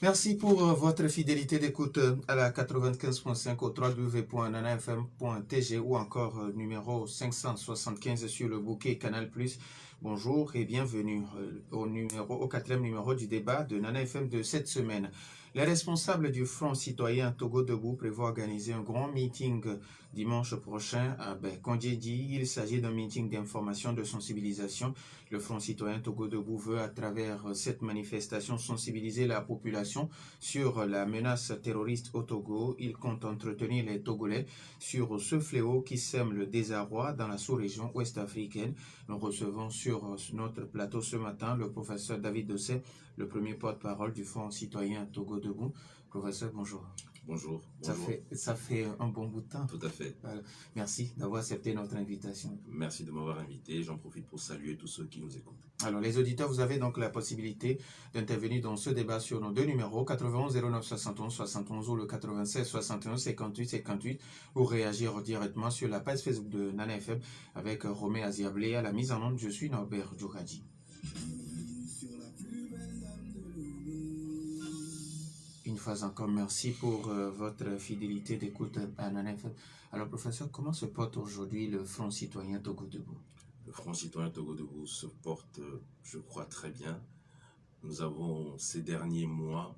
Merci pour votre fidélité d'écoute à la 95.5 au www.nanafm.tg ou encore numéro 575 sur le bouquet Canal+. Bonjour et bienvenue au quatrième numéro du débat de Nana FM de cette semaine. Les responsables du Front citoyen Togo Debout prévoient organiser un grand meeting dimanche prochain à Kondjedi. Il s'agit d'un meeting d'information, de sensibilisation. Le Front citoyen Togo Debout veut à travers cette manifestation sensibiliser la population sur la menace terroriste au Togo. Il compte entretenir les Togolais sur ce fléau qui sème le désarroi dans la sous-région ouest-africaine. Nous recevons sur notre plateau ce matin le professeur David Dossé, le premier porte-parole du Front citoyen Togo Debout. Professeur, bonjour. Bonjour. Ça fait un bon bout de temps. Tout à fait. Merci d'avoir accepté notre invitation. Merci de m'avoir invité. J'en profite pour saluer tous ceux qui nous écoutent. Alors, les auditeurs, vous avez donc la possibilité d'intervenir dans ce débat sur nos deux numéros, 91 09 71 71 ou le 96 61 58 58, ou réagir directement sur la page Facebook de Nana FM avec Romé Aziablé. À la mise en onde, je suis Norbert Djouradi. Une fois encore, merci pour votre fidélité d'écoute à Nana FM. Alors, professeur, comment se porte aujourd'hui le Front citoyen Togo Debout? Le Front citoyen Togo Debout se porte, je crois, très bien. Nous avons, ces derniers mois,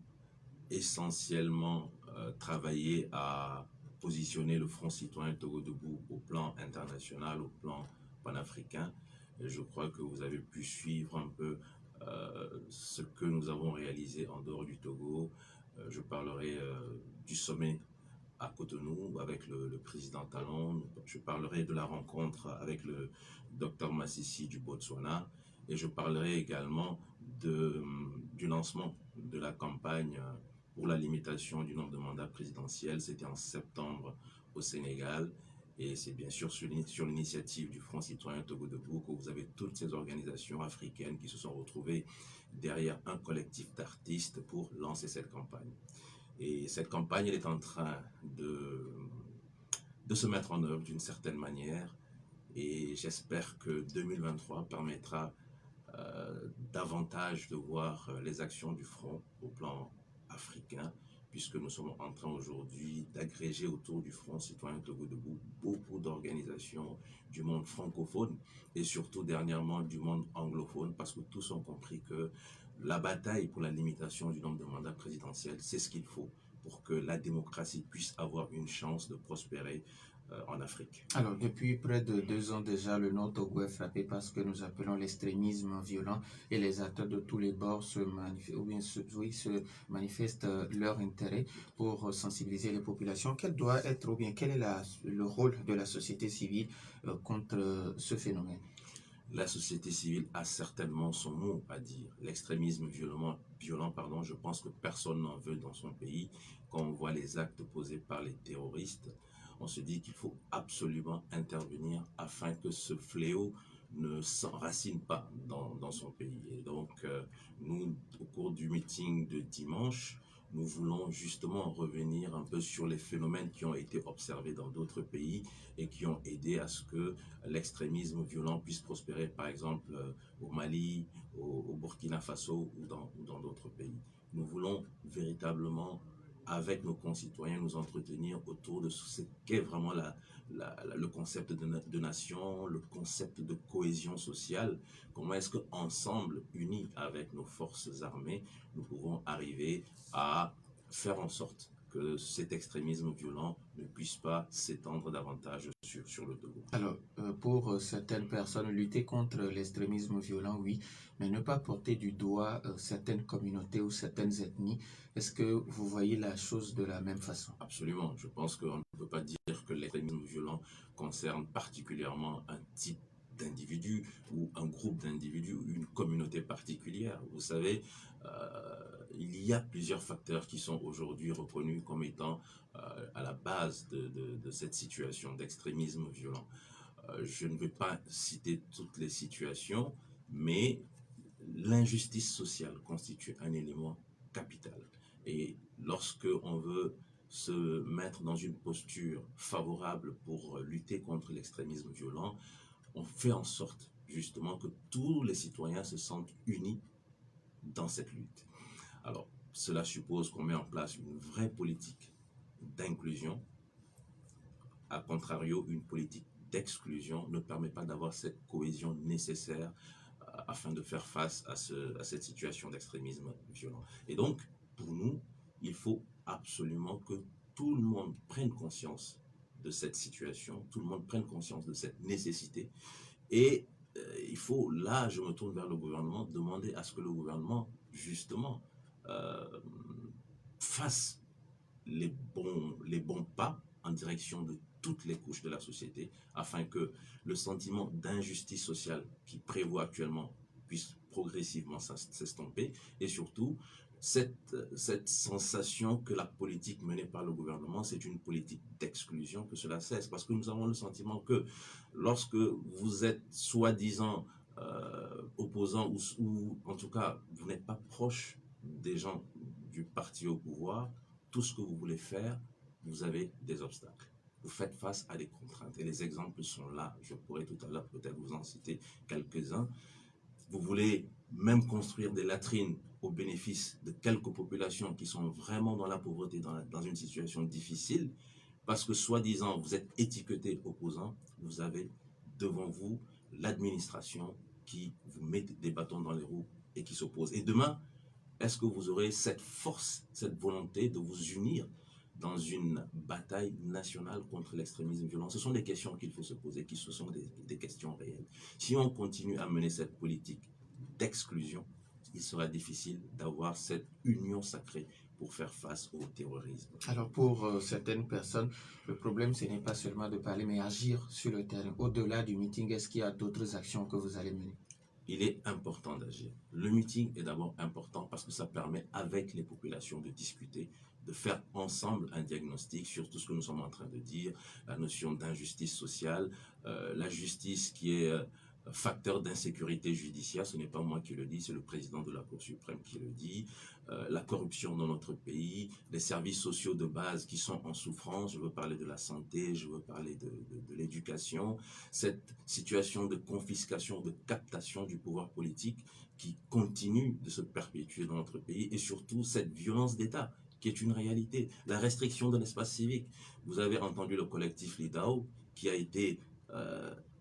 essentiellement travaillé à positionner le Front citoyen Togo Debout au plan international, au plan panafricain. Et je crois que vous avez pu suivre un peu ce que nous avons réalisé en dehors du Togo. Je parlerai du sommet à Cotonou avec le président Talon. Je parlerai de la rencontre avec le docteur Massissi du Botswana. Et je parlerai également du lancement de la campagne pour la limitation du nombre de mandats présidentiels. C'était en septembre au Sénégal. Et c'est bien sûr sur l'initiative du Front citoyen Togo Debout que vous avez toutes ces organisations africaines qui se sont retrouvées derrière un collectif d'artistes pour lancer cette campagne. Et cette campagne, elle est en train de se mettre en œuvre d'une certaine manière. Et j'espère que 2023 permettra davantage de voir les actions du Front au plan africain, puisque nous sommes en train aujourd'hui d'agréger autour du Front citoyen Togo Debout beaucoup d'organisations du monde francophone et surtout dernièrement du monde anglophone, parce que tous ont compris que la bataille pour la limitation du nombre de mandats présidentiels, c'est ce qu'il faut pour que la démocratie puisse avoir une chance de prospérer en Afrique. Alors, depuis près de 2 ans déjà, le Nord-Togo est frappé par ce que nous appelons l'extrémisme violent et les acteurs de tous les bords se manifestent leur intérêt pour sensibiliser les populations. Quel doit être ou bien quel est le rôle de la société civile contre ce phénomène? La société civile a certainement son mot à dire. L'extrémisme violent, je pense que personne n'en veut dans son pays. Quand on voit les actes posés par les terroristes, on se dit qu'il faut absolument intervenir afin que ce fléau ne s'enracine pas dans son pays. Et donc, nous, au cours du meeting de dimanche, nous voulons justement revenir un peu sur les phénomènes qui ont été observés dans d'autres pays et qui ont aidé à ce que l'extrémisme violent puisse prospérer, par exemple au Mali, au Burkina Faso ou dans d'autres pays. Nous voulons véritablement, avec nos concitoyens, nous entretenir autour de ce qu'est vraiment le concept de nation, le concept de cohésion sociale. Comment est-ce qu'ensemble, unis avec nos forces armées, nous pouvons arriver à faire en sorte que cet extrémisme violent ne puisse pas s'étendre davantage sur le Togo. Alors, pour certaines personnes, lutter contre l'extrémisme violent, oui, mais ne pas porter du doigt certaines communautés ou certaines ethnies, est-ce que vous voyez la chose de la même façon? Absolument. Je pense qu'on ne peut pas dire que l'extrémisme violent concerne particulièrement un type d'individu ou un groupe d'individus ou une communauté particulière. Vous savez, il y a plusieurs facteurs qui sont aujourd'hui reconnus comme étant à la base de cette situation d'extrémisme violent. Je ne vais pas citer toutes les situations, mais l'injustice sociale constitue un élément capital. Et lorsque on veut se mettre dans une posture favorable pour lutter contre l'extrémisme violent, on fait en sorte justement que tous les citoyens se sentent unis dans cette lutte. Alors, cela suppose qu'on met en place une vraie politique d'inclusion. A contrario, une politique d'exclusion ne permet pas d'avoir cette cohésion nécessaire afin de faire face à cette situation d'extrémisme violent. Et donc, pour nous, il faut absolument que tout le monde prenne conscience de cette situation, tout le monde prenne conscience de cette nécessité. Et il faut, là, je me tourne vers le gouvernement, demander à ce que le gouvernement, justement, fasse les bons pas en direction de toutes les couches de la société, afin que le sentiment d'injustice sociale qui prévaut actuellement puisse progressivement s'estomper, et surtout cette sensation que la politique menée par le gouvernement, c'est une politique d'exclusion, que cela cesse. Parce que nous avons le sentiment que lorsque vous êtes soi-disant opposant, ou en tout cas, vous n'êtes pas proche des gens du parti au pouvoir, tout ce que vous voulez faire, vous avez des obstacles. Vous faites face à des contraintes. Et les exemples sont là. Je pourrais tout à l'heure peut-être vous en citer quelques-uns. Vous voulez même construire des latrines au bénéfice de quelques populations qui sont vraiment dans la pauvreté, dans une situation difficile, parce que soi-disant vous êtes étiqueté opposant, vous avez devant vous l'administration qui vous met des bâtons dans les roues et qui s'oppose. Et demain, est-ce que vous aurez cette force, cette volonté de vous unir dans une bataille nationale contre l'extrémisme violent? Ce sont des questions qu'il faut se poser, ce sont des questions réelles. Si on continue à mener cette politique d'exclusion, il sera difficile d'avoir cette union sacrée pour faire face au terrorisme. Alors pour certaines personnes, le problème ce n'est pas seulement de parler, mais agir sur le terrain. Au-delà du meeting, est-ce qu'il y a d'autres actions que vous allez mener? Il est important d'agir. Le meeting est d'abord important parce que ça permet avec les populations de discuter, de faire ensemble un diagnostic sur tout ce que nous sommes en train de dire, la notion d'injustice sociale, la justice qui est facteur d'insécurité judiciaire, ce n'est pas moi qui le dis, c'est le président de la Cour suprême qui le dit, la corruption dans notre pays, les services sociaux de base qui sont en souffrance, je veux parler de la santé, je veux parler de l'éducation, cette situation de confiscation, de captation du pouvoir politique qui continue de se perpétuer dans notre pays, et surtout cette violence d'État qui est une réalité, la restriction de l'espace civique. Vous avez entendu le collectif Lidao qui a été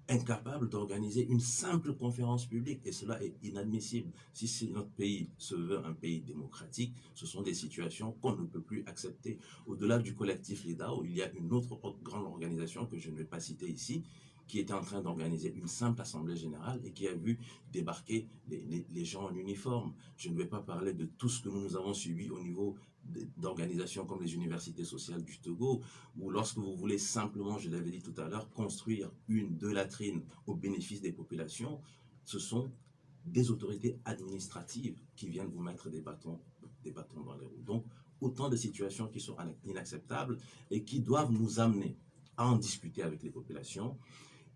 incapable d'organiser une simple conférence publique, et cela est inadmissible. Si notre pays se veut un pays démocratique, ce sont des situations qu'on ne peut plus accepter. Au-delà du collectif Lidao, il y a une autre grande organisation que je ne vais pas citer ici, qui était en train d'organiser une simple assemblée générale et qui a vu débarquer les gens en uniforme. Je ne vais pas parler de tout ce que nous avons subi au niveau d'organisations comme les universités sociales du Togo, où lorsque vous voulez simplement, je l'avais dit tout à l'heure, construire deux latrines au bénéfice des populations, ce sont des autorités administratives qui viennent vous mettre des bâtons dans les roues. Donc, autant de situations qui sont inacceptables et qui doivent nous amener à en discuter avec les populations.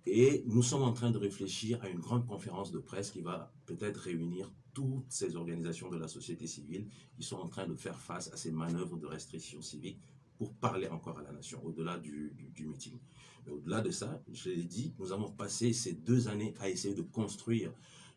Et nous sommes en train de réfléchir à une grande conférence de presse qui va peut-être réunir toutes ces organisations de la société civile qui sont en train de faire face à ces manœuvres de restriction civique pour parler encore à la nation, au-delà du meeting. Mais au-delà de ça, je l'ai dit, nous avons passé ces 2 années à essayer de construire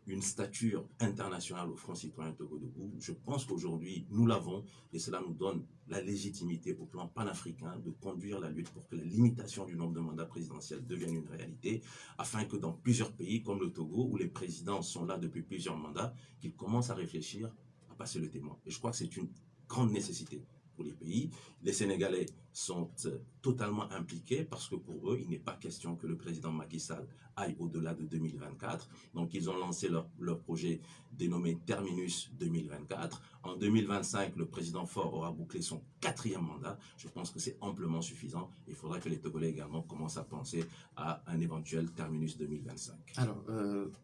une stature internationale au Front citoyen Togo-Dougou. Je pense qu'aujourd'hui, nous l'avons, et cela nous donne la légitimité au plan panafricain de conduire la lutte pour que la limitation du nombre de mandats présidentiels devienne une réalité, afin que dans plusieurs pays comme le Togo, où les présidents sont là depuis plusieurs mandats, qu'ils commencent à réfléchir à passer le témoin. Et je crois que c'est une grande nécessité pour les pays. Les Sénégalais sont totalement impliqués parce que pour eux, il n'est pas question que le président Macky Sall aille au-delà de 2024. Donc, ils ont lancé leur projet dénommé Terminus 2024. En 2025, le président Faure aura bouclé son 4e mandat. Je pense que c'est amplement suffisant. Il faudra que les Togolais également commencent à penser à un éventuel Terminus 2025. Alors,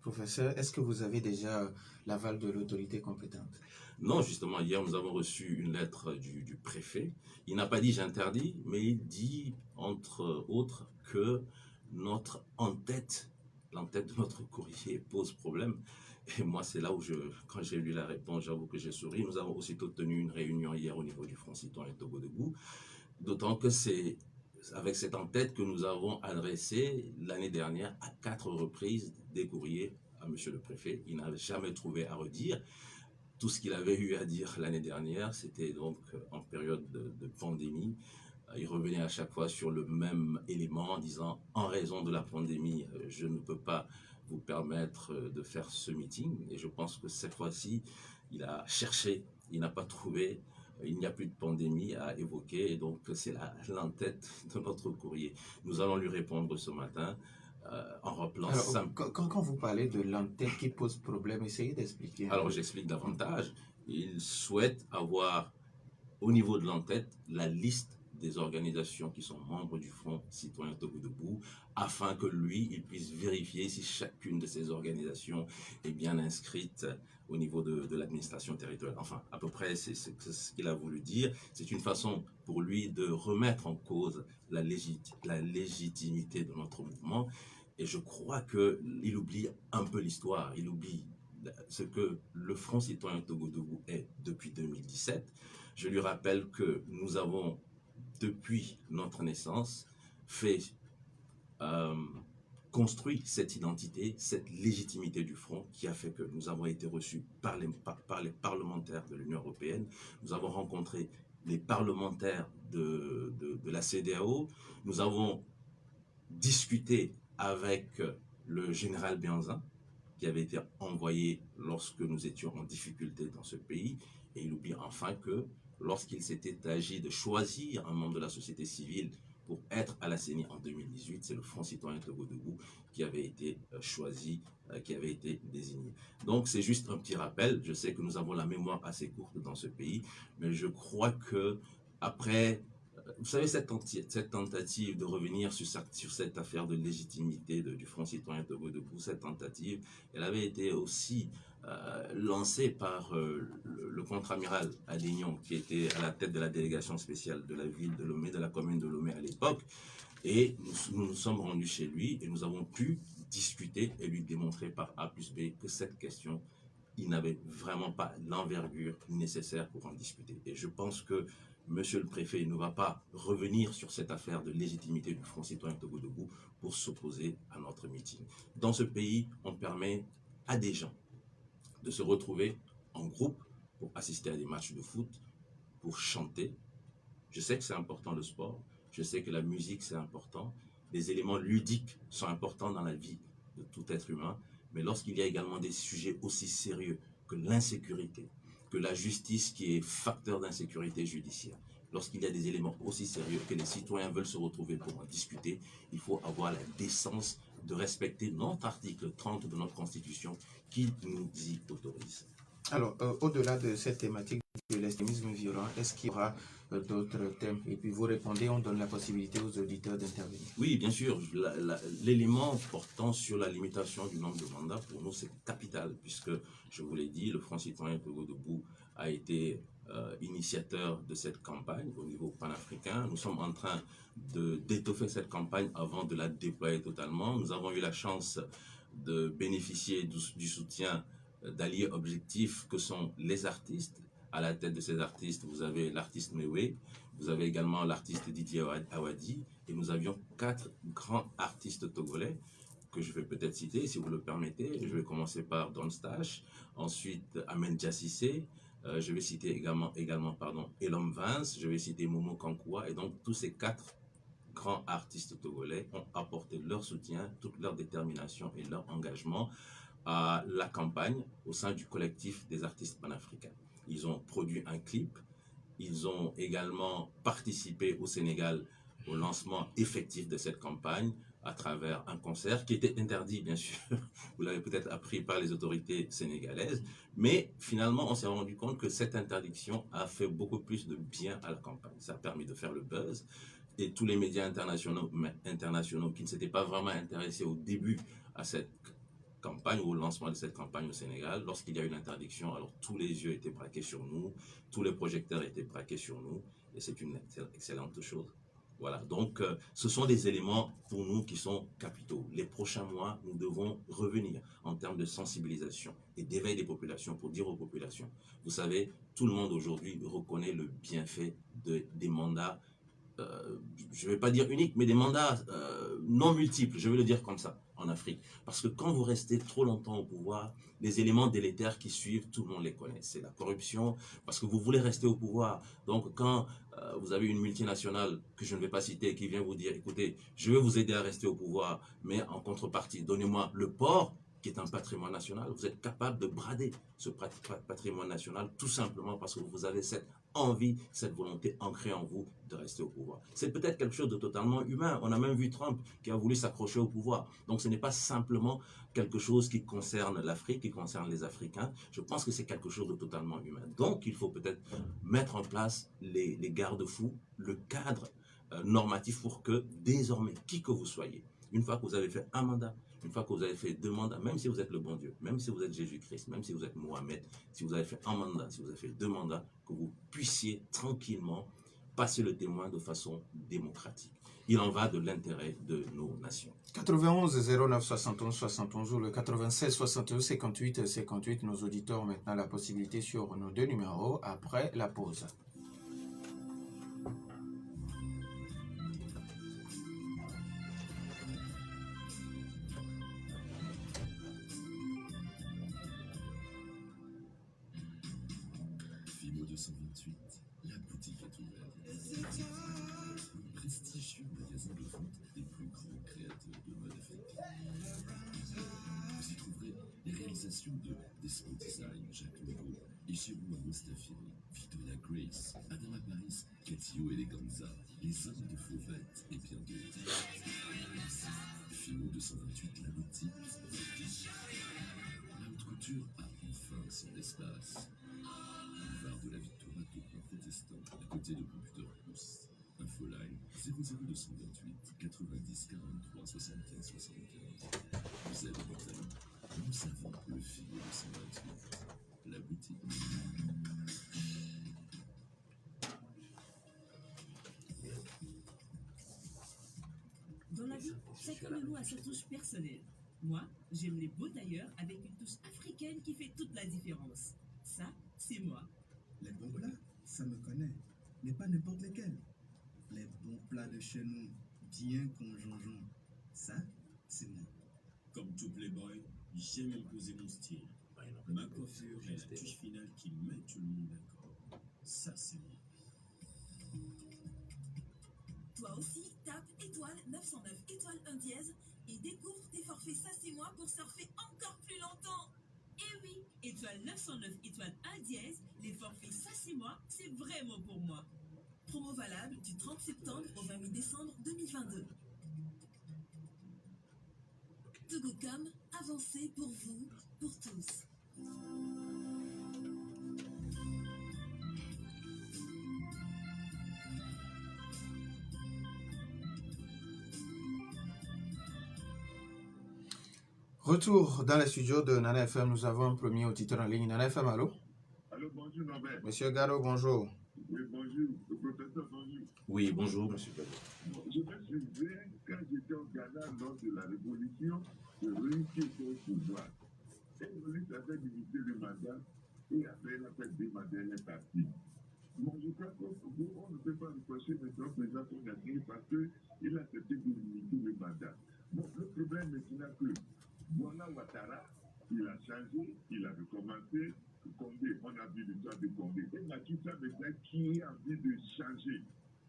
professeur, est-ce que vous avez déjà l'aval de l'autorité compétente? Non, justement, hier, nous avons reçu une lettre du préfet. Il n'a pas dit j'interdis, mais il dit, entre autres, que l'entête de notre courrier pose problème. Et moi, c'est là où, quand j'ai lu la réponse, j'avoue que j'ai souri. Nous avons aussitôt tenu une réunion hier au niveau du Front citoyen Togo-Dougou. D'autant que c'est avec cette en-tête que nous avons adressé l'année dernière à 4 reprises des courriers à Monsieur le Préfet. Il n'a jamais trouvé à redire. Tout ce qu'il avait eu à dire l'année dernière, c'était donc en période de pandémie. Il revenait à chaque fois sur le même élément en disant, en raison de la pandémie, je ne peux pas vous permettre de faire ce meeting. Et je pense que cette fois-ci, il a cherché, il n'a pas trouvé, il n'y a plus de pandémie à évoquer. Et donc, c'est l'entête de notre courrier. Nous allons lui répondre ce matin en rappelant Alors, ça. quand vous parlez de l'entête qui pose problème, essayez d'expliquer un Alors, peu. j'explique davantage. Il souhaite avoir au niveau de l'entête la liste des organisations qui sont membres du Front Citoyen Togo Debout, afin que lui, il puisse vérifier si chacune de ces organisations est bien inscrite au niveau de l'administration territoriale. Enfin, à peu près, c'est ce qu'il a voulu dire. C'est une façon pour lui de remettre en cause la légitimité de notre mouvement. Et je crois qu'il oublie un peu l'histoire. Il oublie ce que le Front Citoyen Togo Debout est depuis 2017. Je lui rappelle que nous avons, depuis notre naissance, fait construit cette identité, cette légitimité du Front qui a fait que nous avons été reçus par les parlementaires de l'Union européenne. Nous avons rencontré les parlementaires de la CEDEAO. Nous avons discuté avec le général Bianzin, qui avait été envoyé lorsque nous étions en difficulté dans ce pays. Et il oublie enfin que lorsqu'il s'était agi de choisir un membre de la société civile pour être à la CENI en 2018, c'est le Front Citoyen Togo Debout qui avait été choisi, qui avait été désigné. Donc c'est juste un petit rappel. Je sais que nous avons la mémoire assez courte dans ce pays, mais je crois que après, vous savez, cette tentative de revenir sur cette affaire de légitimité du Front Citoyen Togo Debout, cette tentative, elle avait été aussi lancée par le contre-amiral Adignon, qui était à la tête de la délégation spéciale de la ville de Lomé, de la commune de Lomé à l'époque. Et nous nous sommes rendus chez lui et nous avons pu discuter et lui démontrer par A plus B que cette question, il n'avait vraiment pas l'envergure nécessaire pour en discuter. Et je pense que Monsieur le Préfet ne va pas revenir sur cette affaire de légitimité du Front Citoyen Togo Debout pour s'opposer à notre meeting. Dans ce pays, on permet à des gens de se retrouver en groupe pour assister à des matchs de foot, pour chanter. Je sais que c'est important le sport, je sais que la musique c'est important, les éléments ludiques sont importants dans la vie de tout être humain, mais lorsqu'il y a également des sujets aussi sérieux que l'insécurité, que la justice qui est facteur d'insécurité judiciaire, lorsqu'il y a des éléments aussi sérieux que les citoyens veulent se retrouver pour en discuter, il faut avoir la décence de respecter notre article 30 de notre Constitution qui nous y autorise. Alors, au-delà de cette thématique de l'extrémisme violent, est-ce qu'il y aura d'autres thèmes? Et puis vous répondez, on donne la possibilité aux auditeurs d'intervenir. Oui, bien sûr. L'élément portant sur la limitation du nombre de mandats, pour nous, c'est capital, puisque, je vous l'ai dit, le Front Citoyen Togo Debout a été initiateur de cette campagne au niveau panafricain. Nous sommes en train d'étoffer cette campagne avant de la déployer totalement. Nous avons eu la chance de bénéficier du soutien d'alliés objectifs que sont les artistes. À la tête de ces artistes, vous avez l'artiste Mewe, vous avez également l'artiste Didier Awadi, et nous avions 4 grands artistes togolais que je vais peut-être citer, si vous le permettez. Je vais commencer par Don Stash, ensuite Amen Diassissé, je vais citer également Elom Vance, je vais citer Momo Kankua, et donc tous ces 4 grands artistes togolais ont apporté leur soutien, toute leur détermination et leur engagement à la campagne au sein du collectif des artistes panafricains. Ils ont produit un clip, ils ont également participé au Sénégal au lancement effectif de cette campagne à travers un concert qui était interdit, bien sûr, vous l'avez peut-être appris par les autorités sénégalaises, mais finalement on s'est rendu compte que cette interdiction a fait beaucoup plus de bien à la campagne. Ça a permis de faire le buzz, et tous les médias internationaux qui ne s'étaient pas vraiment intéressés au début à cette campagne ou au lancement de cette campagne au Sénégal, lorsqu'il y a une interdiction, alors tous les yeux étaient braqués sur nous, tous les projecteurs étaient braqués sur nous, et c'est une excellente chose. Voilà, donc ce sont des éléments pour nous qui sont capitaux. Les prochains mois, nous devons revenir en termes de sensibilisation et d'éveil des populations pour dire aux populations, vous savez, tout le monde aujourd'hui reconnaît le bienfait des mandats je ne vais pas dire uniques, mais des mandats non multiples, je vais le dire comme ça, en Afrique. Parce que quand vous restez trop longtemps au pouvoir, les éléments délétères qui suivent, tout le monde les connaît. C'est la corruption, parce que vous voulez rester au pouvoir. Donc quand vous avez une multinationale, que je ne vais pas citer, qui vient vous dire, écoutez, je vais vous aider à rester au pouvoir, mais en contrepartie, donnez-moi le port, qui est un patrimoine national, vous êtes capable de brader ce patrimoine national, tout simplement parce que vous avez cette envie, cette volonté ancrée en vous de rester au pouvoir. C'est peut-être quelque chose de totalement humain. On a même vu Trump qui a voulu s'accrocher au pouvoir. Donc ce n'est pas simplement quelque chose qui concerne l'Afrique, qui concerne les Africains. Je pense que c'est quelque chose de totalement humain. Donc il faut peut-être mettre en place les garde-fous, le cadre normatif pour que désormais, qui que vous soyez, une fois que vous avez fait un mandat, une fois que vous avez fait 2 mandats, même si vous êtes le bon Dieu, même si vous êtes Jésus-Christ, même si vous êtes Mohamed, si vous avez fait un mandat, si vous avez fait 2 mandats, que vous puissiez tranquillement passer le témoin de façon démocratique. Il en va de l'intérêt de nos nations. 91 09 71 71 ou le 96 61 58 58. Nos auditeurs ont maintenant la possibilité sur nos 2 numéros après la pause. Fimo 228, la boutique est ouverte. Le prestigieux magasin de vente des plus grands créateurs de mode africaine. Vous y trouverez les réalisations de Despo Design, Jacques Legault, Echirou Mustafiri, Victoria Grace, Adama Paris, Catio Eleganza, les hommes de Fauvette et bien d'autres. Fimo 228, la boutique. La haute couture a enfin son espace. Boulevard de la Victoire à Tourcoing Protestant, à côté de Computer Plus. Infoline 00228 90 43 75 75. Vous êtes Bretagne, nous avons le Fimo 228. La boutique. Dans la vie, chacun de nous a sa touche personnelle. Moi, j'aime les beaux tailleurs avec une touche africaine qui fait toute la différence. Ça, c'est moi. Les bons plats, ça me connaît, mais pas n'importe lesquels. Les bons plats de chez nous, bien conjongeants, ça, c'est moi. Comme tout playboy, j'aime imposer mon style. Ma coiffure est la touche finale qui met tout le monde d'accord. Ça, c'est moi. Toi aussi, tape étoile 909 étoile 1 dièse et découvre tes forfaits Ça c'est moi pour surfer encore plus longtemps. Et oui, étoile 909 étoile 1 dièse, les forfaits Ça c'est moi, c'est vraiment pour moi. Promo valable du 30 septembre au 28 décembre 2022. Togocom, avancez pour vous, pour tous. Retour dans les studios de Nana FM, nous avons un premier auditeur en ligne. Nana FM, allô? Allô, bonjour Norbert. Monsieur Garo, bonjour. Oui, bonjour. Le professeur, bonjour. Oui, bonjour, monsieur Gado. Je me souviens, quand j'étais au Ghana lors de la révolution, de réussir au pouvoir. Et Maurice avait limité le mandat et après il a fait des mandats, il est parti. Bon, je crois qu'on ne peut pas reprocher maintenant au président son avenir parce qu'il a accepté de limiter le mandat. Bon, le problème maintenant que voilà Ouattara, il a changé, il a recommencé. Condé, on a vu l'histoire de Condé. Et Macky Sall maintenant qui a envie de changer.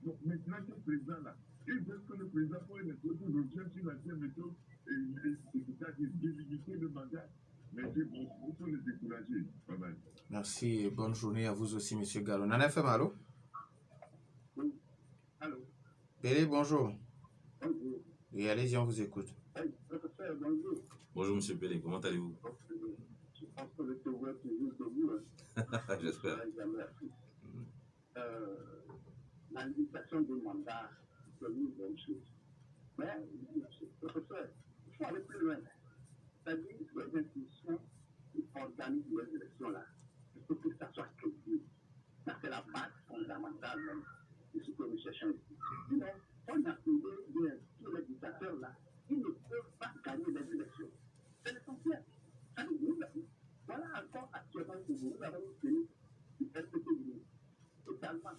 Donc maintenant ce président-là, il veut que le président pour une revient sur l'ancienne méthode, c'est-à-dire délimiter le mandat. Mais c'est bon, il faut les décourager. Pas mal. Merci et bonne journée à vous aussi, monsieur Garo. Nana FM, allô? Oui. Allô? Pélé, bonjour. Bonjour. Et allez-y, on vous écoute. Hey, professeur, bonjour. Bonjour, monsieur Pelé, comment allez-vous? Je pense que le pouvoir est toujours debout. J'espère. La limitation du mandat, c'est une bonne chose. Mais, professeur, il faut aller plus loin. C'est-à-dire que les institutions qui organisent les élections là, il faut que ça soit crédible. Ça, c'est la base fondamentale même de ce que nous cherchons ici. Sinon, on a trouvé tous les dictateurs là, ils ne peuvent pas gagner les élections. C'est l'essentiel. Voilà encore actuellement pour vous, nous avons une pays qui est totalement.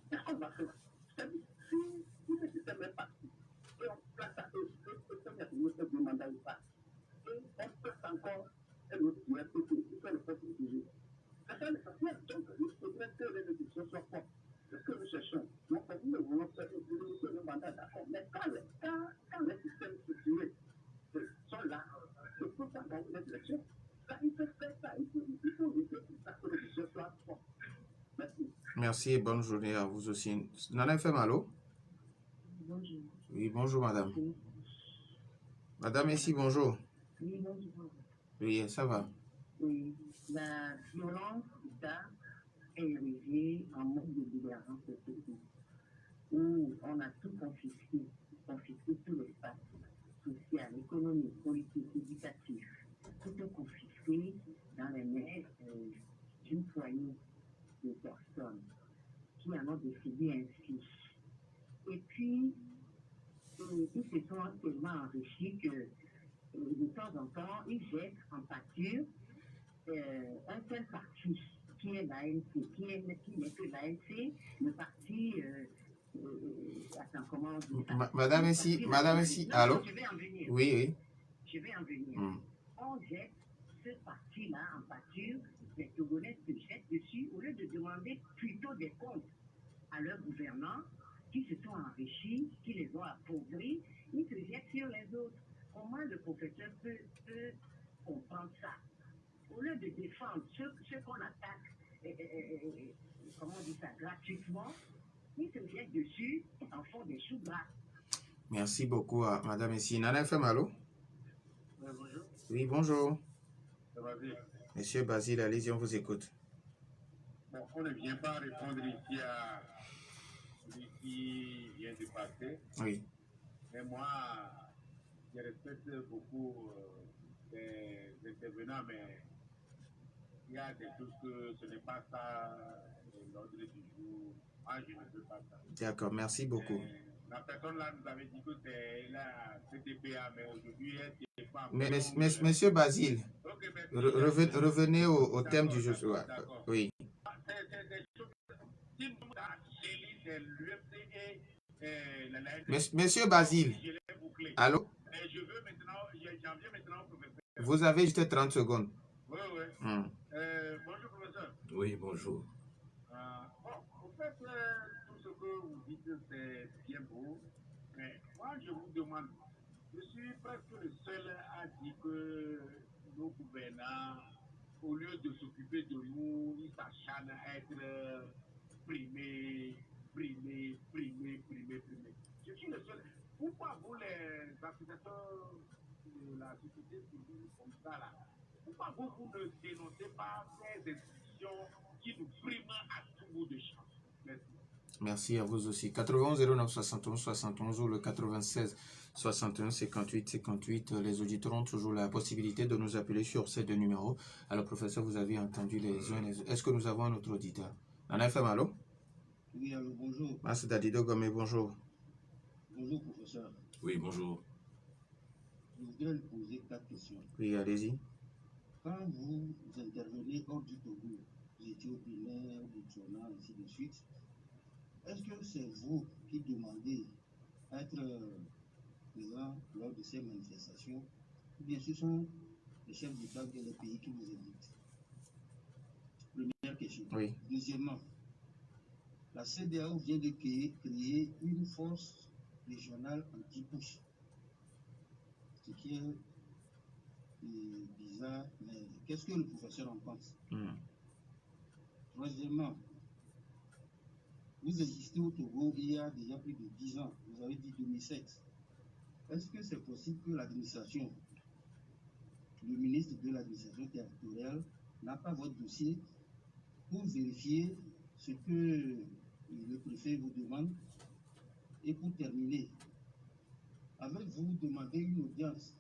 Qu'est-ce qu'on va faire? C'est-à-dire, si Merci et bonne journée à vous aussi. Nana FM, allô? Bonjour. Oui, bonjour madame. Oui, Madame ici, bonjour. oui, bonjour. Oui, ça va. Oui, la violence d'État est érigée en mode de gouvernance politique, où on a tout confisqué tout l'espace social, économique, politique, éducatif. Tout est confisqué dans les mains d'une poignée de personnes qui en ont décidé ainsi. Et puis, ils se sont tellement enrichis que de temps en temps, ils jettent en pâture un seul parti qui est l'ANC, qui n'est que l'ANC, le parti, attends, comment on dit ça? Madame ici, allô? Je vais en venir. Oui, oui. Je vais en venir. Hmm. On jette ce parti-là en pâture, les Togolais se jettent dessus au lieu de demander plutôt des comptes à leurs gouvernants qui se sont enrichis, qui les ont appauvris, ils se jettent sur les autres. Comment le professeur peut comprendre ça? Au lieu de défendre ceux qu'on attaque, comment on dit ça, gratuitement, ils se jettent dessus en font des choux gras. Merci beaucoup à madame ici. Nana FM, allô? Bonjour, Oui, bonjour. ça va bien. Monsieur Basile, allez-y, on vous écoute. Bon, on ne vient pas répondre ici à celui qui vient de passer, Oui. mais moi, je respecte beaucoup les intervenants, mais il y a des choses que ce n'est pas ça l'ordre du jour. Moi, je ne veux pas ça. D'accord, merci beaucoup. La personne là nous avait dit que c'est la CTPA, mais aujourd'hui, elle n'est pas. Monsieur Basile, Ok, merci. revenez au thème du jeu. Ouais. D'accord. Oui. C'est des choses. Si nous avons c'est l'UFC et Monsieur Basile, je l'ai bouclé. allô? Et je veux maintenant, j'en viens maintenant au professeur. Vous avez juste 30 secondes. Oui, oui. Hmm. Bonjour, professeur. Oui, bonjour. Bon, en fait, tout ce que vous dites, c'est bien beau. Mais moi, je vous demande, je suis presque le seul à dire que nos gouvernants, au lieu de s'occuper de nous, ils s'acharnent à être primés. Je suis le seul. Pourquoi vous, les associations de la société civile comme ça, là, pourquoi vous ne dénoncez pas ces institutions qui nous priment à tout bout de champ? Merci. Merci à vous aussi. 91 09 71 71 ou le 96 61 58 58. Les auditeurs ont toujours la possibilité de nous appeler sur ces deux numéros. Alors, professeur, vous avez entendu les uns et les autres. Est-ce que nous avons un autre auditeur? Nana FM, allô? Oui, allô, bonjour. C'est Dadido Gomé, bonjour. Bonjour, professeur. Oui, bonjour. Je voudrais lui poser 4 questions. Oui, allez-y. Quand vous intervenez hors du Togo, vous étiez au Bénin, au Botswana, ainsi de suite, est-ce que c'est vous qui demandez à être présent lors de ces manifestations ou bien ce sont les chefs d'État ou les pays qui vous invitent? Première question. Oui. Deuxièmement, la CEDEAO vient de créer une force régionale anti-push, ce qui est bizarre, mais qu'est-ce que le professeur en pense? Troisièmement, vous existez au Togo il y a déjà plus de 10 ans, vous avez dit 2007. Est-ce que c'est possible que l'administration, le ministre de l'administration territoriale, n'a pas votre dossier pour vérifier ce que le préfet vous demande? Et pour terminer, avec vous demander une audience,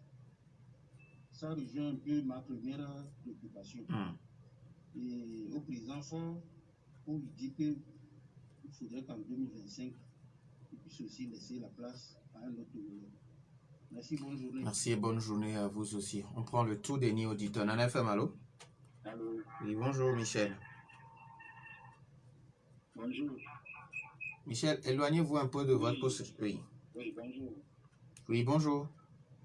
ça rejoint un peu ma première préoccupation. Et au président Fort, on lui dit qu'il faudrait qu'en 2025, il puisse aussi laisser la place à un autre gouvernement. Merci, bonne journée. Merci et bonne journée à vous aussi. On prend le tout dernier auditeur. Nana FM, allô? Allô. Oui, bonjour Michel. Bonjour. Michel, éloignez-vous un peu de votre poste. Oui. Oui, bonjour. Oui, bonjour.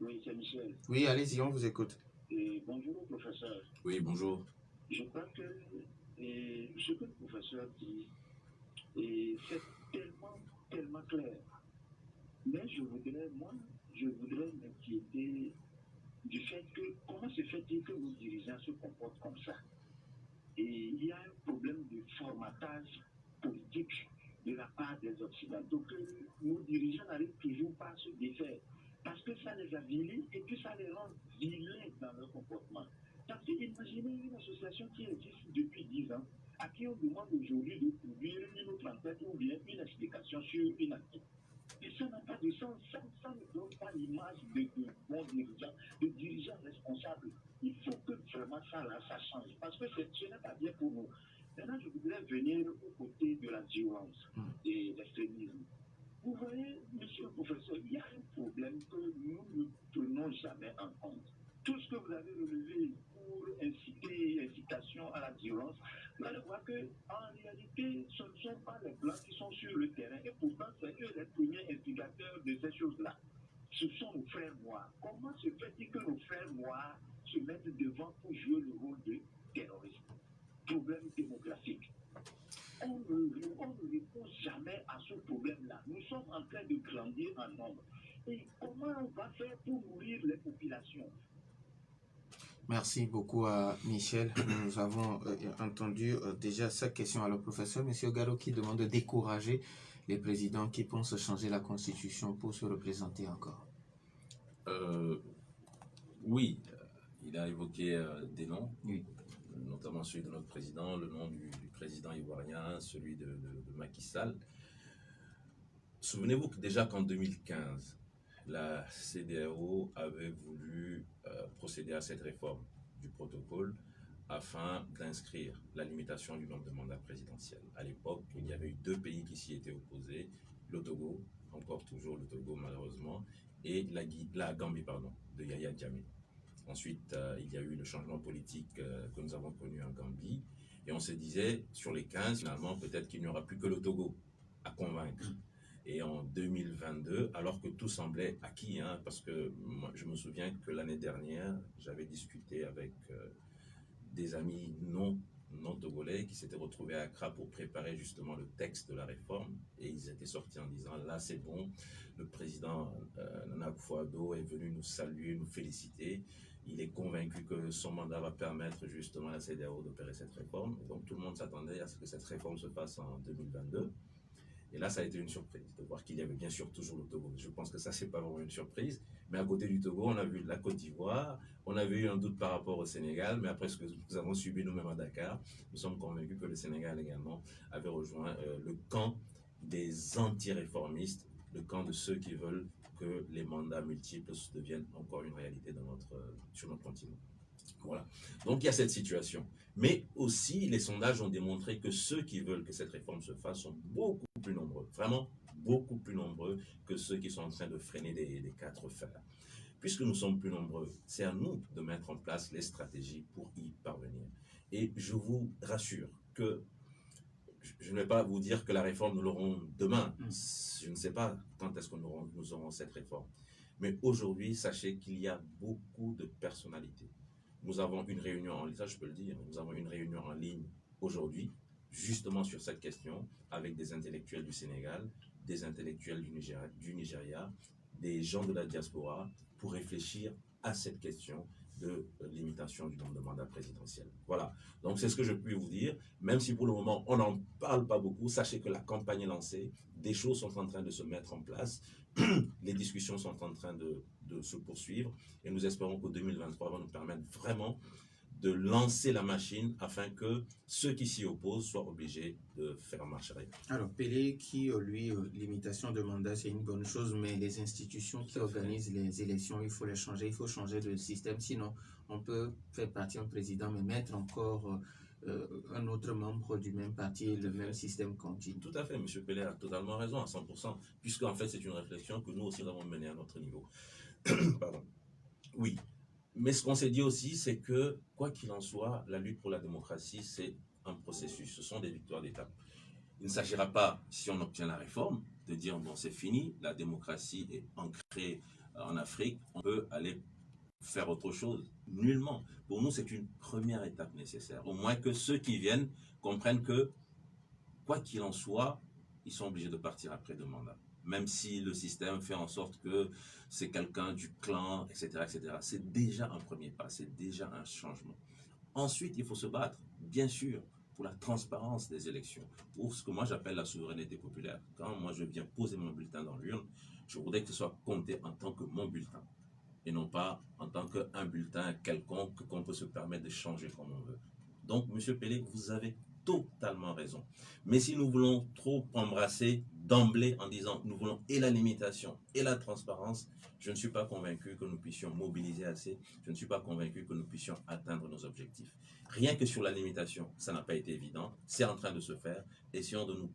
Oui, c'est Michel. Oui, allez-y, on vous écoute. Et bonjour, professeur. Oui, bonjour. Je crois que ce que le professeur dit, c'est tellement clair. Mais je voudrais m'inquiéter du fait que, comment se fait-il que nos dirigeants se comportent comme ça? Et il y a un problème de formatage politique de la part des Occidentaux que nos dirigeants n'arrivent toujours pas à se défaire. Parce que ça les avilit et puis ça les rend vilains dans leur comportement. Parce que imaginez une association qui existe depuis 10 ans, à qui on demande aujourd'hui de produire une autre enquête ou bien une explication sur une enquête. Et ça n'a pas de sens, ça ne donne pas l'image de bons dirigeants, de dirigeants responsables. Il faut que vraiment ça change, parce que ce n'est pas bien pour nous. Maintenant, je voudrais venir aux côtés de la violence et de l'extrémisme. Vous voyez, monsieur le professeur, il y a un problème que nous ne prenons jamais en compte. Tout ce que vous avez relevé pour incitation à la violence, vous allez voir qu'en réalité, ce ne sont pas les Blancs qui sont sur le terrain, et pourtant, c'est eux les premiers instigateurs de ces choses-là. Ce sont nos frères noirs. Comment se fait-il que nos frères noirs se mettent devant pour jouer le rôle de terroristes? Problème démographique. On ne répond jamais à ce problème-là. Nous sommes en train de grandir en nombre. Et comment on va faire pour nourrir les populations? Merci beaucoup à Michel. Nous avons entendu déjà cette question à le professeur. Monsieur Garo qui demande de décourager les présidents qui pensent changer la constitution pour se représenter encore. Oui, il a évoqué des noms, oui, notamment celui de notre président, le nom du président ivoirien, celui de Macky Sall. Souvenez-vous que déjà qu'en 2015, la CEDEAO avait voulu procéder à cette réforme du protocole afin d'inscrire la limitation du nombre de mandats présidentiels. À l'époque, il y avait eu 2 pays qui s'y étaient opposés, le Togo, encore toujours le Togo malheureusement, et la Gambie, de Yahya Jammeh. Ensuite, il y a eu le changement politique que nous avons connu en Gambie, et on se disait, sur les 15, finalement, peut-être qu'il n'y aura plus que le Togo à convaincre. Et en 2022, alors que tout semblait acquis, parce que moi, je me souviens que l'année dernière, j'avais discuté avec des amis non togolais qui s'étaient retrouvés à Accra pour préparer justement le texte de la réforme, et ils étaient sortis en disant là c'est bon, le président Nana Akufo-Addo est venu nous saluer, nous féliciter, il est convaincu que son mandat va permettre justement à la CEDEAO d'opérer cette réforme, et donc tout le monde s'attendait à ce que cette réforme se fasse en 2022. Et là, ça a été une surprise de voir qu'il y avait bien sûr toujours le Togo. Je pense que ça, c'est pas vraiment une surprise. Mais à côté du Togo, on a vu la Côte d'Ivoire, on avait eu un doute par rapport au Sénégal, mais après ce que nous avons subi nous-mêmes à Dakar, nous sommes convaincus que le Sénégal également avait rejoint le camp des anti-réformistes, le camp de ceux qui veulent que les mandats multiples deviennent encore une réalité sur notre continent. Voilà. Donc il y a cette situation. Mais aussi, les sondages ont démontré que ceux qui veulent que cette réforme se fasse sont beaucoup plus nombreux, vraiment beaucoup plus nombreux que ceux qui sont en train de freiner des 4 fers. Puisque nous sommes plus nombreux, c'est à nous de mettre en place les stratégies pour y parvenir. Et je vous rassure que je ne vais pas vous dire que la réforme, nous l'aurons demain. Je ne sais pas quand est-ce que nous aurons cette réforme. Mais aujourd'hui, sachez qu'il y a beaucoup de personnalités. Nous avons une réunion en ligne, ça je peux le dire, nous avons une réunion en ligne aujourd'hui, justement sur cette question, avec des intellectuels du Sénégal, des intellectuels du Nigeria, des gens de la diaspora, pour réfléchir à cette question de limitation du nombre de mandats présidentiels. Voilà, donc c'est ce que je peux vous dire, même si pour le moment on n'en parle pas beaucoup, sachez que la campagne est lancée, des choses sont en train de se mettre en place, les discussions sont en train de se poursuivre, et nous espérons que 2023 va nous permettre vraiment de lancer la machine afin que ceux qui s'y opposent soient obligés de faire marche arrière. Alors, Pelé, qui, lui, limitation de mandat, c'est une bonne chose, mais les institutions qui organisent les élections, il faut les changer, il faut changer de système, sinon on peut faire partir un président, mais mettre encore un autre membre du même parti et le même système continue. Tout à fait, M. Pelé a totalement raison à 100%, puisque en fait c'est une réflexion que nous aussi avons menée à notre niveau. Pardon. Oui. Mais ce qu'on s'est dit aussi, c'est que, quoi qu'il en soit, la lutte pour la démocratie, c'est un processus, ce sont des victoires d'étape. Il ne s'agira pas, si on obtient la réforme, de dire, bon, c'est fini, la démocratie est ancrée en Afrique, on peut aller faire autre chose. Nullement. Pour nous, c'est une première étape nécessaire. Au moins que ceux qui viennent comprennent que, quoi qu'il en soit, ils sont obligés de partir après 2 mandats. Même si le système fait en sorte que c'est quelqu'un du clan, etc., etc. C'est déjà un premier pas, c'est déjà un changement. Ensuite, il faut se battre, bien sûr, pour la transparence des élections, pour ce que moi j'appelle la souveraineté populaire. Quand moi je viens poser mon bulletin dans l'urne, je voudrais que ce soit compté en tant que mon bulletin et non pas en tant qu'un bulletin quelconque qu'on peut se permettre de changer comme on veut. Donc, M. Pelé, vous avez totalement raison. Mais si nous voulons trop embrasser d'emblée en disant nous voulons et la limitation et la transparence, je ne suis pas convaincu que nous puissions mobiliser assez, je ne suis pas convaincu que nous puissions atteindre nos objectifs. Rien que sur la limitation, ça n'a pas été évident, c'est en train de se faire. Essayons de nous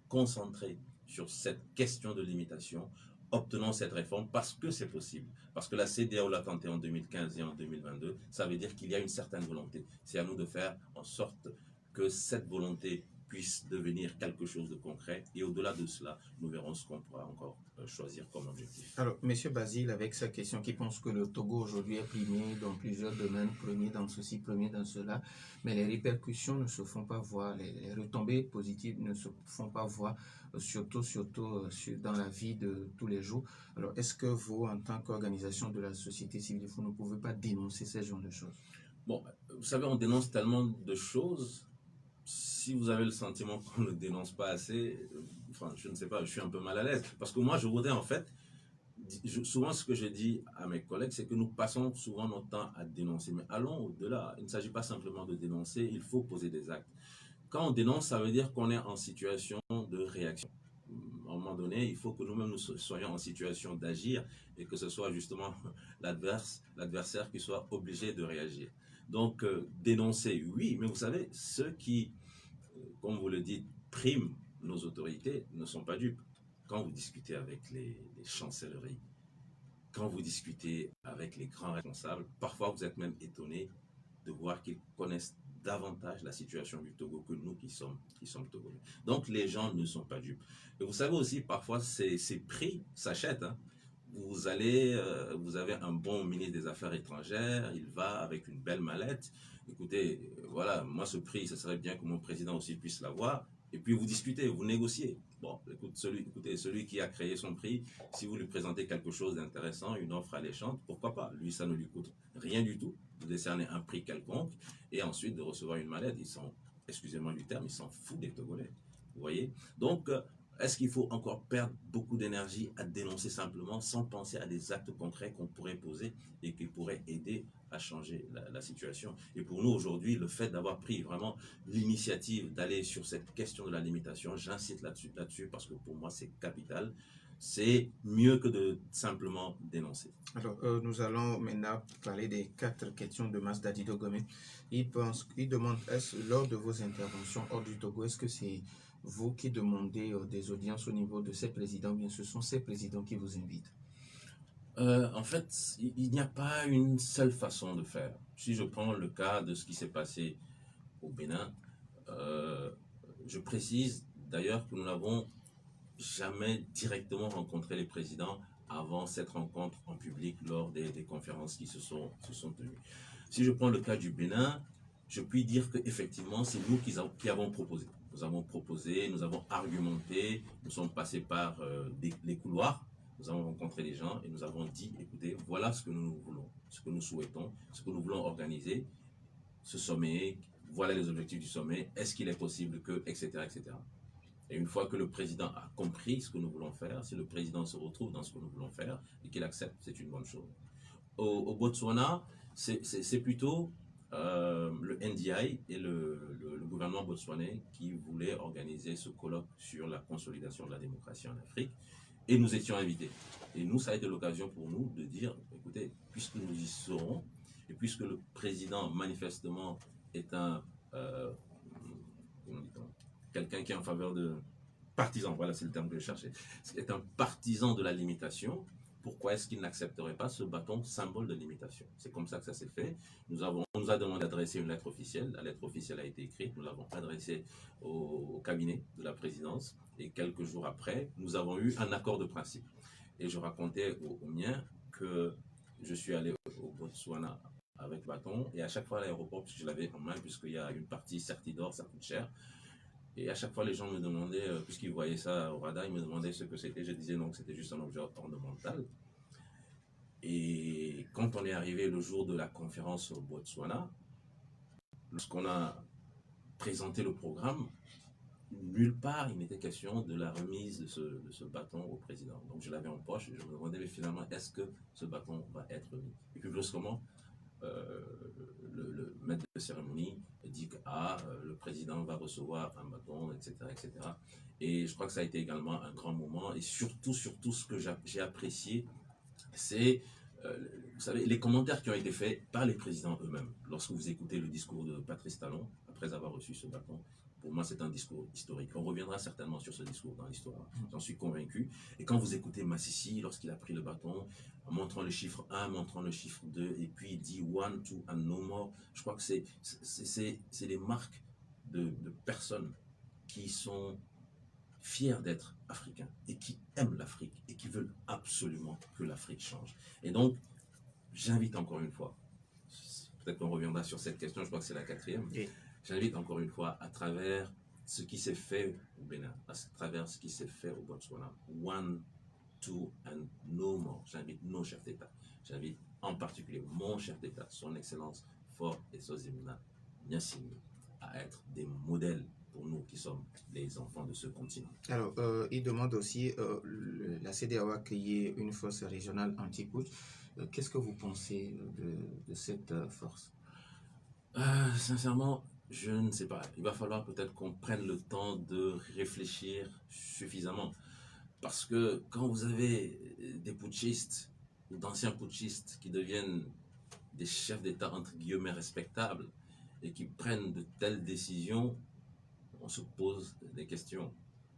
concentrer sur cette question de limitation, obtenons cette réforme parce que c'est possible. Parce que la CEDEAO l'a tenté en 2015 et en 2022, ça veut dire qu'il y a une certaine volonté. C'est à nous de faire en sorte que cette volonté puisse devenir quelque chose de concret. Et au-delà de cela, nous verrons ce qu'on pourra encore choisir comme objectif. Alors, M. Basile, avec sa question, qui pense que le Togo aujourd'hui est primé dans plusieurs domaines, premier dans ceci, premier dans cela, mais les répercussions ne se font pas voir, les retombées positives ne se font pas voir, surtout dans la vie de tous les jours. Alors, est-ce que vous, en tant qu'organisation de la société civile, vous ne pouvez pas dénoncer ce genre de choses? Bon, vous savez, on dénonce tellement de choses. Si vous avez le sentiment qu'on ne dénonce pas assez, enfin, je ne sais pas, je suis un peu mal à l'aise. Parce que moi, je voudrais en fait, souvent ce que je dis à mes collègues, c'est que nous passons souvent notre temps à dénoncer. Mais allons au-delà. Il ne s'agit pas simplement de dénoncer, il faut poser des actes. Quand on dénonce, ça veut dire qu'on est en situation de réaction. À un moment donné, il faut que nous-mêmes nous soyons en situation d'agir et que ce soit justement l'adversaire qui soit obligé de réagir. Donc, dénoncer, oui, mais vous savez, ceux qui, comme vous le dites, priment nos autorités ne sont pas dupes. Quand vous discutez avec les chancelleries, quand vous discutez avec les grands responsables, parfois vous êtes même étonné de voir qu'ils connaissent davantage la situation du Togo que nous qui sommes togolais. Donc, les gens ne sont pas dupes. Et vous savez aussi, parfois, ces prix s'achètent, hein. Vous avez un bon ministre des Affaires étrangères, il va avec une belle mallette. Écoutez, voilà, moi ce prix, ce serait bien que mon président aussi puisse l'avoir. Et puis vous discutez, vous négociez. Bon, écoutez, celui qui a créé son prix, si vous lui présentez quelque chose d'intéressant, une offre alléchante, pourquoi pas? Lui, ça ne lui coûte rien du tout de décerner un prix quelconque et ensuite de recevoir une mallette. Excusez-moi du terme, ils s'en foutent des Togolais. Vous voyez? Donc, est-ce qu'il faut encore perdre beaucoup d'énergie à dénoncer simplement sans penser à des actes concrets qu'on pourrait poser et qui pourraient aider à changer la situation? Et pour nous aujourd'hui, le fait d'avoir pris vraiment l'initiative d'aller sur cette question de la limitation, j'insiste là-dessus parce que pour moi c'est capital. C'est mieux que de simplement dénoncer. Alors, nous allons maintenant parler des 4 questions de Masdadi Dogomé. Il demande, lors de vos interventions hors du Togo, est-ce que c'est vous qui demandez des audiences au niveau de ces présidents, bien ce sont ces présidents qui vous invitent? En fait, il n'y a pas une seule façon de faire. Si je prends le cas de ce qui s'est passé au Bénin, je précise d'ailleurs que nous n'avons jamais directement rencontré les présidents avant cette rencontre en public lors des conférences qui se sont tenues. Si je prends le cas du Bénin, je puis dire qu'effectivement, c'est nous qui avons proposé. Nous avons proposé, nous avons argumenté, nous sommes passés par les couloirs, nous avons rencontré les gens et nous avons dit, écoutez, voilà ce que nous voulons, ce que nous souhaitons, ce que nous voulons organiser, ce sommet, voilà les objectifs du sommet, est-ce qu'il est possible que, etc., etc. Et une fois que le président a compris ce que nous voulons faire, si le président se retrouve dans ce que nous voulons faire et qu'il accepte, c'est une bonne chose. Au Botswana, c'est plutôt le NDI et le gouvernement botswanais qui voulaient organiser ce colloque sur la consolidation de la démocratie en Afrique. Et nous étions invités. Et nous, ça a été l'occasion pour nous de dire, écoutez, puisque nous y serons, et puisque le président, manifestement, est quelqu'un qui est en faveur de partisan, voilà, c'est le terme que je cherchais, est un partisan de la limitation, pourquoi est-ce qu'il n'accepterait pas ce bâton symbole de limitation? C'est comme ça que ça s'est fait. On nous a demandé d'adresser une lettre officielle. La lettre officielle a été écrite. Nous l'avons adressée au cabinet de la présidence. Et quelques jours après, nous avons eu un accord de principe. Et je racontais aux miens que je suis allé au Botswana avec bâton. Et à chaque fois à l'aéroport, puisque je l'avais en main, puisqu'il y a une partie certidor, ça coûte cher. Et à chaque fois, les gens me demandaient, puisqu'ils voyaient ça au radar, ils me demandaient ce que c'était. Je disais non, que c'était juste un objet ornemental. Et quand on est arrivé le jour de la conférence au Botswana, lorsqu'on a présenté le programme, nulle part il n'était question de la remise de ce bâton au président. Donc je l'avais en poche et je me demandais mais finalement est-ce que ce bâton va être remis. Et puis brusquement, le maître de cérémonie dit que le président va recevoir un bâton, etc., etc. Et je crois que ça a été également un grand moment. Et surtout ce que j'ai apprécié, c'est, vous savez, les commentaires qui ont été faits par les présidents eux-mêmes. Lorsque vous écoutez le discours de Patrice Talon, après avoir reçu ce bâton, pour moi, c'est un discours historique. On reviendra certainement sur ce discours dans l'histoire, j'en suis convaincu. Et quand vous écoutez Massissi, lorsqu'il a pris le bâton, en montrant le chiffre 1, montrant le chiffre 2, et puis il dit 1, 2 and no more, je crois que c'est les marques de personnes qui sont fiers d'être africains et qui aiment l'Afrique et qui veulent absolument que l'Afrique change. Et donc, j'invite encore une fois, peut-être qu'on reviendra sur cette question, je crois que c'est la 4e, j'invite encore une fois à travers ce qui s'est fait au Bénin, à travers ce qui s'est fait au Botswana, 1, 2 and no more. J'invite nos chefs d'État, j'invite en particulier mon chef d'État, son Excellence Faure Esozimana Gnassingbé, à être des modèles pour nous qui sommes les enfants de ce continent. Alors, il demande aussi, la CEDEAO a accueilli une force régionale anti-putsch. Qu'est-ce que vous pensez de cette force? Sincèrement, je ne sais pas. Il va falloir peut-être qu'on prenne le temps de réfléchir suffisamment. Parce que quand vous avez des putschistes, ou d'anciens putschistes qui deviennent des chefs d'État entre guillemets respectables et qui prennent de telles décisions, on se pose des questions.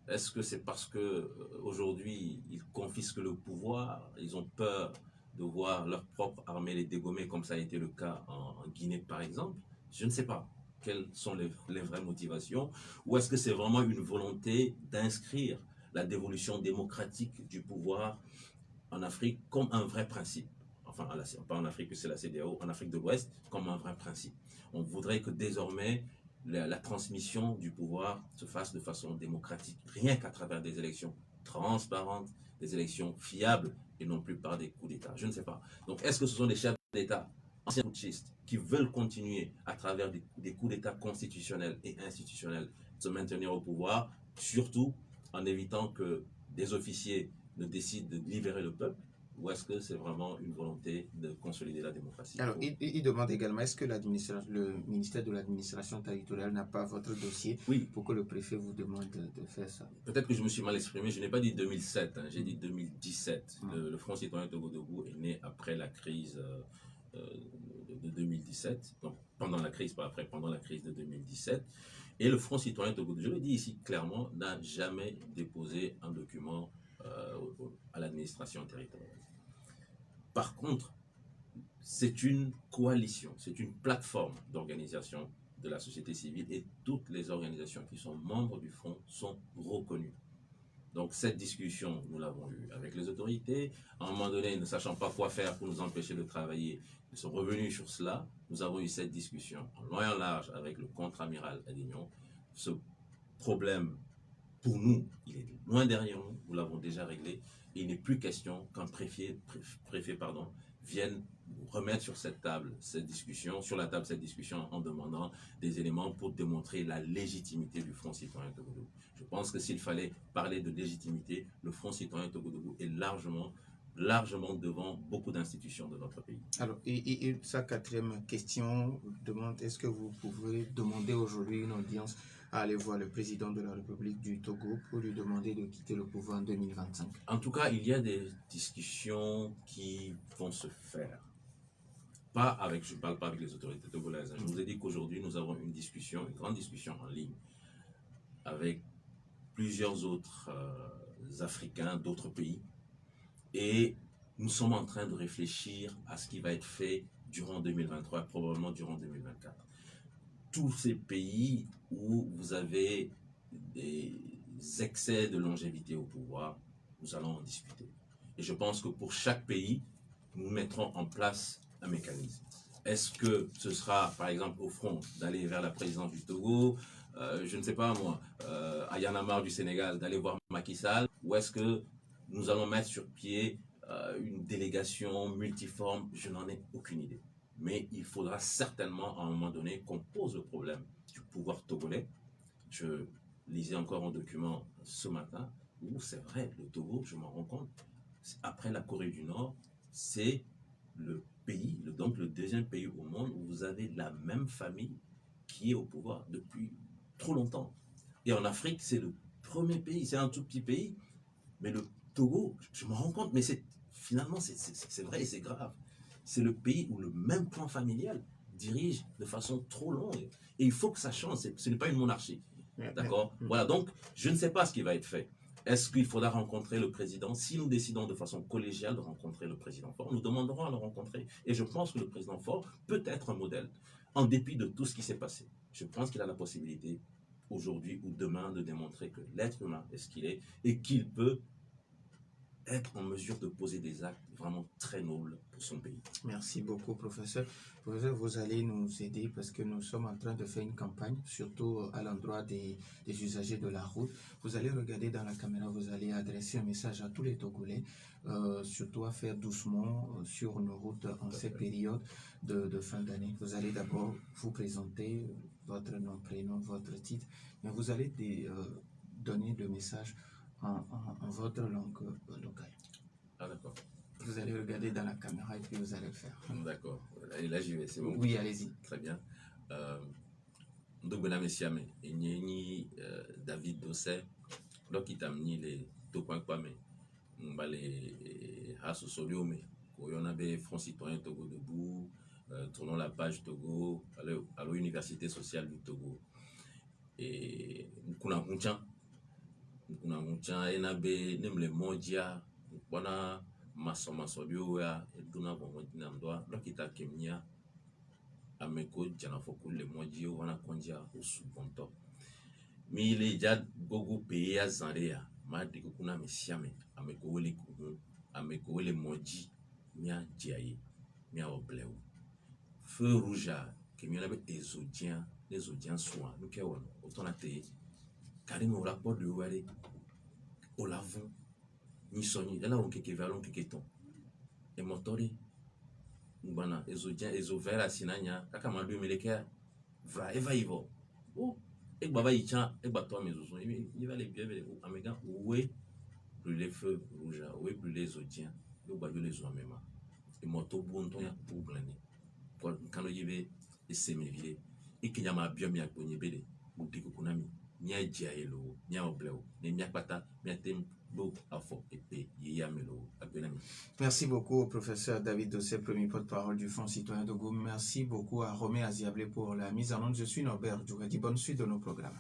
Est-ce que c'est parce que aujourd'hui ils confisquent le pouvoir, ils ont peur de voir leur propre armée les dégommer comme ça a été le cas en Guinée par exemple? Je ne sais pas quelles sont les vraies motivations, ou est-ce que c'est vraiment une volonté d'inscrire la dévolution démocratique du pouvoir en Afrique comme un vrai principe, enfin pas en Afrique, c'est la CEDEAO, en Afrique de l'Ouest comme un vrai principe. On voudrait que désormais la transmission du pouvoir se fasse de façon démocratique, rien qu'à travers des élections transparentes, des élections fiables et non plus par des coups d'État. Je ne sais pas. Donc est-ce que ce sont des chefs d'État anciens putschistes qui veulent continuer à travers des coups d'État constitutionnels et institutionnels de se maintenir au pouvoir, surtout en évitant que des officiers ne décident de libérer le peuple, ou est-ce que c'est vraiment une volonté de consolider la démocratie? Alors, il demande également, est-ce que le ministère de l'administration territoriale n'a pas votre dossier pour que le préfet vous demande de faire ça? Peut-être que je me suis mal exprimé, je n'ai pas dit 2007, j'ai dit 2017. Le Front citoyen Togo est né après la crise de 2017, donc pendant la crise, pas après, pendant la crise de 2017. Et le Front citoyen Togo, je le dis ici clairement, n'a jamais déposé un document à l'administration territoriale. Par contre, c'est une coalition, c'est une plateforme d'organisation de la société civile et toutes les organisations qui sont membres du Front sont reconnues. Donc cette discussion, nous l'avons eue avec les autorités. À un moment donné, ne sachant pas quoi faire pour nous empêcher de travailler, ils sont revenus sur cela. Nous avons eu cette discussion en long et en large avec le contre-amiral Adignon. Ce problème, pour nous, il est loin derrière nous. Nous l'avons déjà réglé. Et il n'est plus question qu'un préfet vienne remettre sur cette table cette discussion, en demandant des éléments pour démontrer la légitimité du Front citoyen Togo. Je pense que s'il fallait parler de légitimité, le Front citoyen Togo est largement devant beaucoup d'institutions de notre pays. Alors, sa 4e question demande, est-ce que vous pouvez demander aujourd'hui une audience à aller voir le président de la République du Togo pour lui demander de quitter le pouvoir en 2025? En tout cas, il y a des discussions qui vont se faire. Je ne parle pas avec les autorités togolaises. Je vous ai dit qu'aujourd'hui, nous avons une grande discussion en ligne avec plusieurs autres Africains, d'autres pays. Et nous sommes en train de réfléchir à ce qui va être fait durant 2023, probablement durant 2024. Tous ces pays où vous avez des excès de longévité au pouvoir, nous allons en discuter. Et je pense que pour chaque pays, nous mettrons en place un mécanisme. Est-ce que ce sera, par exemple, au front d'aller vers la présidence du Togo, je ne sais pas moi, à Y'en a marre du Sénégal, d'aller voir Macky Sall, ou est-ce que nous allons mettre sur pied une délégation multiforme? Je n'en ai aucune idée. Mais il faudra certainement à un moment donné qu'on pose le problème du pouvoir togolais. Je lisais encore un document ce matin où c'est vrai, le Togo, je m'en rends compte, après la Corée du Nord, c'est le pays, donc le deuxième pays au monde où vous avez la même famille qui est au pouvoir depuis trop longtemps. Et en Afrique, c'est le premier pays, c'est un tout petit pays, mais le Togo, je me rends compte, mais finalement, c'est vrai et c'est grave. C'est le pays où le même clan familial dirige de façon trop longue. Et il faut que ça change, ce n'est pas une monarchie. D'accord? Voilà, donc je ne sais pas ce qui va être fait. Est-ce qu'il faudra rencontrer le président? Si nous décidons de façon collégiale de rencontrer le président Faure, nous demanderons à le rencontrer. Et je pense que le président Faure peut être un modèle, en dépit de tout ce qui s'est passé. Je pense qu'il a la possibilité, aujourd'hui ou demain, de démontrer que l'être humain est ce qu'il est et qu'il peut être en mesure de poser des actes vraiment très nobles pour son pays. Merci beaucoup, professeur. Professeur, vous allez nous aider parce que nous sommes en train de faire une campagne, surtout à l'endroit des usagers de la route. Vous allez regarder dans la caméra, vous allez adresser un message à tous les Togolais, surtout à faire doucement sur nos routes en cette période de fin d'année. Vous allez d'abord vous présenter votre nom, prénom, votre titre, mais vous allez donner le message en votre langue locale. Ah, d'accord. Vous allez regarder dans la caméra et puis vous allez le faire. D'accord. Là, j'y vais, c'est bon. Oui, allez-y. Très bien. Ndobena Messiame, et David Dossé, donc il t'a mis les Tokoin Kwame, les Hasosoliome, on avait Front Citoyen Togo Debout, tournons la page Togo, à l'Université sociale du Togo. Et Nkuna Munchan, Enabe, Nemle Mondia, Wana Masomasodioa, et Duna Bomodinamdoa, donc il t'a Kemia. Ameko Janafoko le Mondia, Wana Kondia, au Subonto. Mile Jad Gogo Pea Zarea, Madi Kuna Messiame, Ameko le Kumu, Ameko le Moji, Mia Djaye, Mia Obleu. Feu Rouge, qui m'y avait des Odiens, les Odiens soins, nous qui avons autant à te, Karim au rapport de Ouare, au lavon, ni soni, là on keke valon keketon, et motori. Bana ezodien ezovera sinanya kaka mandu meleka vra eva ivo oh et baba icha et bato mezozo il va les bien amega oué brûler les feux rouges oué brûler les odiens yo bayo les zo même et moto bonton ya pour blani quand il y avait et semevie et qu'il y a ma bien mi akonye bele bouti ko kunami nya dia elo nya obleo ne nya pata nya tem. Merci beaucoup au professeur David Dossé, premier porte-parole du Front Citoyen de Togo. Merci beaucoup à Romé Aziablé pour la mise en onde. Je suis Norbert Djougadi. Bonne suite de nos programmes.